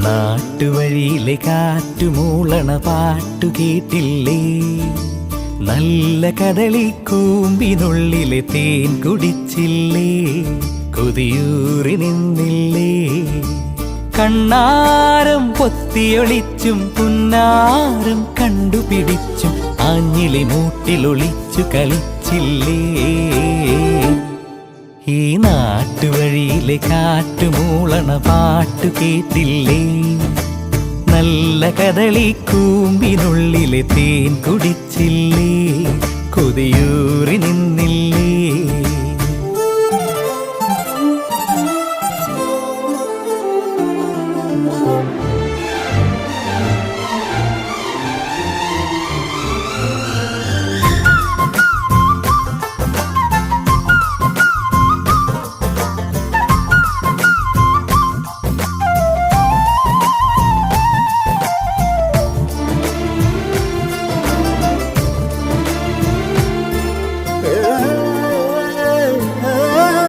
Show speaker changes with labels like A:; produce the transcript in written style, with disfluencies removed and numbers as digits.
A: നാട്ടുവഴിയിലെ കാറ്റുമൂളണ പാട്ടു കേട്ടില്ലേ? നല്ല കദളിക്കൂമ്പിനുള്ളിലെ തേൻ കുടിച്ചില്ലേ? കൊതിയൂറി നിന്നില്ലേ? കണ്ണാരം പൊത്തിയൊളിച്ചും പുന്നാരം കണ്ടുപിടിച്ചും ആഞ്ഞിലി മൂട്ടിലൊളിച്ചു കളിച്ചില്ലേ? ഈ നാട്ടുവഴിയിലെ കാറ്റുമൂളണ പാട്ടു കേട്ടില്ലേ? നല്ല കദളിക്കൂമ്പിനുള്ളിലെ തേൻ കുടിച്ചില്ലേ? കൊതിയൂറി നിന്നില്ലേ?